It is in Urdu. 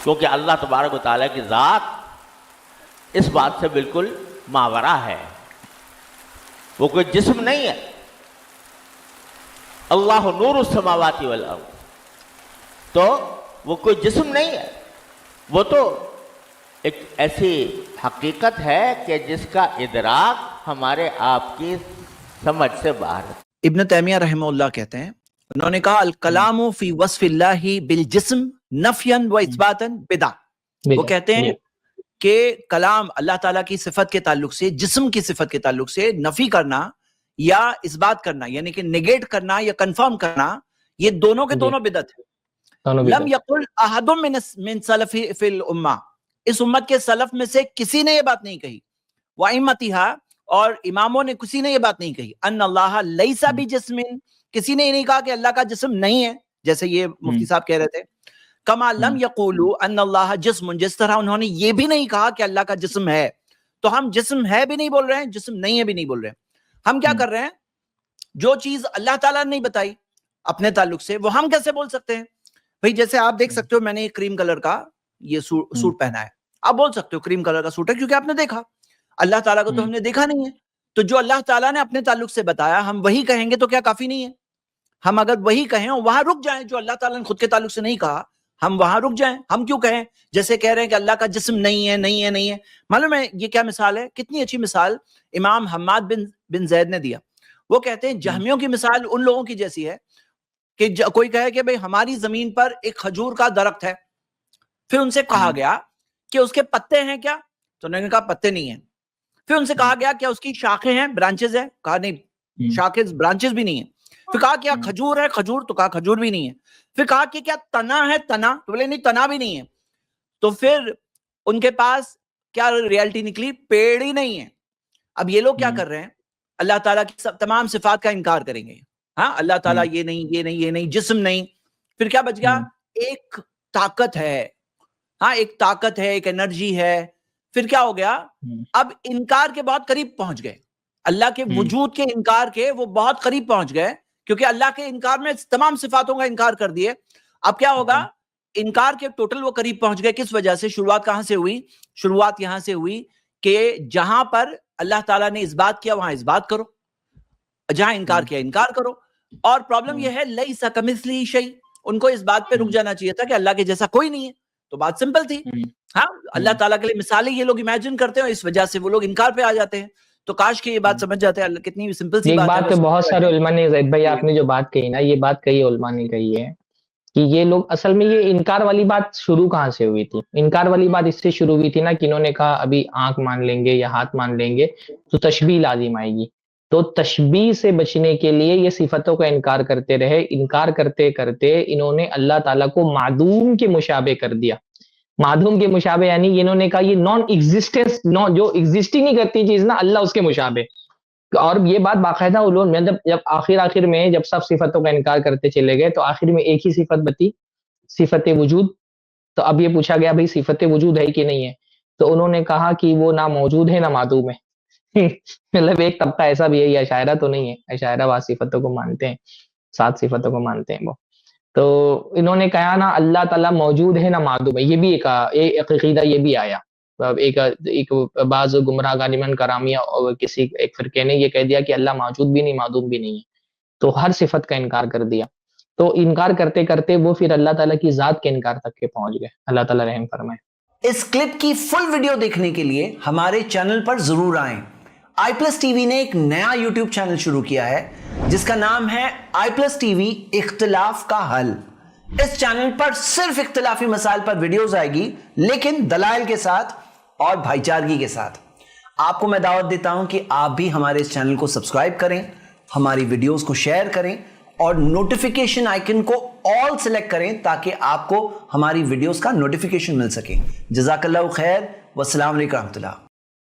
کیونکہ اللہ تبارک و تعالیٰ کی ذات اس بات سے بالکل ماورا ہے، وہ کوئی جسم نہیں ہے. اللہ نور السماوات والارض، تو وہ کوئی جسم نہیں ہے، وہ تو ایک ایسی حقیقت ہے کہ جس کا ادراک ہمارے آپ کی سمجھ سے باہر ہے. ابن تیمیہ رحمہ اللہ کہتے ہیں، انہوں نے کہا الکلام فی وصف اللہ بالجسم نفیا و اثباتا بدعہ. وہ کہتے ہیں کہ کلام اللہ تعالیٰ کی صفت کے تعلق سے، جسم کی صفت کے تعلق سے نفی کرنا یا اس بات کرنا، یعنی کہ نیگیٹ کرنا یا کنفرم کرنا، یہ دونوں کے دونوں بدعت ہے. لم یقل احد من سلف فی الامہ، اس امت کے سلف میں سے کسی نے یہ بات نہیں کہی، وائمتھا، اور اماموں نے کسی نے یہ بات نہیں کہی، ان اللہ لیس بجسم، کسی نے یہ نہیں کہا کہ اللہ کا جسم نہیں ہے، جیسے یہ مفتی صاحب کہہ رہے تھے. کما لم یقولوا ان اللہ جسم، جس طرح انہوں نے یہ بھی نہیں کہا کہ اللہ کا جسم ہے. تو ہم جسم ہے بھی نہیں بول رہے ہیں، جسم نہیں ہے بھی نہیں بول رہے ہیں. ہم کیا کر رہے ہیں؟ جو چیز اللہ تعالیٰ نے نہیں بتائی اپنے تعلق سے، وہ ہم کیسے بول سکتے ہیں؟ بھئی جیسے آپ دیکھ سکتے ہو، میں نے کریم کلر کا یہ سوٹ پہنا ہے، آپ بول سکتے ہو کریم کلر کا سوٹ ہے کیونکہ آپ نے دیکھا. اللہ تعالیٰ کو تو ہم نے دیکھا نہیں ہے. تو جو اللہ تعالیٰ نے اپنے تعلق سے بتایا ہم وہی کہیں گے تو کیا کافی نہیں ہے؟ ہم اگر وہی کہیں اور وہاں رک جائیں، جو اللہ تعالیٰ نے خود کے تعلق سے نہیں کہا ہم وہاں رک جائیں. ہم کیوں کہیں؟ جیسے کہہ رہے ہیں کہ اللہ کا جسم نہیں ہے نہیں ہے نہیں ہے. معلوم ہے یہ کیا مثال ہے؟ کتنی اچھی مثال امام حماد بن زید نے دیا. وہ کہتے ہیں جہمیوں کی مثال ان لوگوں کی جیسی ہے کہ کوئی کہے کہ بھئی ہماری زمین پر ایک کھجور کا درخت ہے، پھر ان سے کہا گیا کہ اس کے پتے ہیں کیا؟ تو انہوں نے کہا پتے نہیں ہیں. پھر ان سے کہا گیا کیا اس کی شاخیں ہیں، برانچز ہیں؟ کہا نہیں، شاخیں برانچز بھی نہیں ہیں. پھر کہا کیا کھجور ہے کھجور؟ تو کہا کھجور بھی نہیں ہے. پھر کہا کہ کیا تنا ہے تنا؟ تو بولے نہیں تنا بھی نہیں ہے. تو پھر ان کے پاس کیا ریالٹی نکلی؟ پیڑ ہی نہیں ہے. اب یہ لوگ کیا کر رہے ہیں؟ اللہ تعالیٰ کی تمام صفات کا انکار کریں گے. ہاں اللہ تعالیٰ یہ نہیں یہ نہیں یہ نہیں، جسم نہیں. پھر کیا بچ گیا؟ ایک طاقت ہے، ہاں ایک طاقت ہے، ایک انرجی ہے. پھر کیا ہو گیا؟ اب انکار کے بہت قریب پہنچ گئے، اللہ کے وجود کے انکار کے وہ بہت قریب پہنچ گئے، کیونکہ اللہ کے انکار میں تمام صفاتوں کا انکار کر دیے. اب کیا ہوگا؟ انکار کے ٹوٹل وہ قریب پہنچ گئے. کس وجہ سے؟ شروعات کہاں سے ہوئی؟ شروعات یہاں سے ہوئی کہ جہاں پر اللہ تعالیٰ نے اس بات کیا وہاں اس بات کرو، جہاں انکار کیا انکار کرو. اور پرابلم یہ ہے لیس کمثلہ شیء، ان کو اس بات پہ رک جانا چاہیے تھا کہ اللہ کے جیسا کوئی نہیں ہے. تو بات سمپل تھی. ہاں اللہ تعالیٰ کے لیے مثالیں یہ لوگ امیجن کرتے ہیں، اس وجہ سے وہ لوگ انکار پہ آ جاتے ہیں. تو کاش کہ یہ بات سمجھ جاتے ہیں. اللہ کتنی سمپل سی بات ہے. ایک بات تو بہت سارے علماء نے، زید بھائی آپ نے جو بات کہی نا، یہ بات کہی علماء نے کہی ہے کہ یہ لوگ اصل میں یہ انکار والی بات شروع کہاں سے ہوئی تھی؟ انکار والی بات اس سے شروع ہوئی تھی نا کہ انہوں نے کہا ابھی آنکھ مان لیں گے یا ہاتھ مان لیں گے تو تشبیہ لازم آئے گی. تو تشبیہ سے بچنے کے لیے یہ صفتوں کا انکار کرتے رہے. انکار کرتے کرتے انہوں نے اللہ تعالیٰ کو معدوم کے مشابہ کر دیا. معدوم کے مشابہ یعنی انہوں نے کہا یہ نان ایگزسٹنس، جو ایگزسٹنگ نہیں کرتی چیز نا، اللہ اس کے مشابہ. اور یہ بات باقاعدہ علوم میں جب آخر میں جب سب صفتوں کا انکار کرتے چلے گئے تو آخر میں ایک ہی صفت بتی، صفت وجود. تو اب یہ پوچھا گیا بھئی صفت وجود ہے کہ نہیں ہے؟ تو انہوں نے کہا کہ وہ نہ موجود ہے نہ معدوم ہے. مطلب ایک طبقہ ایسا بھی ہے، یہ اشاعرہ تو نہیں ہے، اشاعرہ بعض صفتوں کو مانتے ہیں، 7 صفتوں کو مانتے ہیں وہ. تو انہوں نے کہا نا اللہ تعالیٰ موجود ہے نہ معدوم ہے. یہ بھی ایک عقیدہ یہ بھی آیا. ایک بعض گمراہ غالباً کرامیہ اور کسی ایک فرقے نے یہ کہہ دیا کہ اللہ موجود بھی نہیں معدوم بھی نہیں ہے، تو ہر صفت کا انکار کر دیا. تو انکار کرتے کرتے وہ پھر اللہ تعالیٰ کی ذات کے انکار تک کے پہنچ گئے. اللہ تعالیٰ رحم فرمائے. اس کلپ کی فل ویڈیو دیکھنے کے لیے ہمارے چینل پر ضرور آئیں. آئی پلس ٹی وی نے ایک نیا یوٹیوب چینل شروع کیا ہے جس کا نام ہے آئی پلس ٹی وی اختلاف کا حل. اس چینل پر صرف اختلافی مسائل پر ویڈیوز آئے گی، لیکن دلائل کے ساتھ اور بھائی چارگی کے ساتھ. آپ کو میں دعوت دیتا ہوں کہ آپ بھی ہمارے اس چینل کو سبسکرائب کریں، ہماری ویڈیوز کو شیئر کریں اور نوٹیفیکیشن آئیکن کو آل سلیکٹ کریں تاکہ آپ کو ہماری ویڈیوز کا نوٹیفیکیشن مل سکے. جزاک اللہ خیر، والسلام علیکم ورحمۃ اللہ.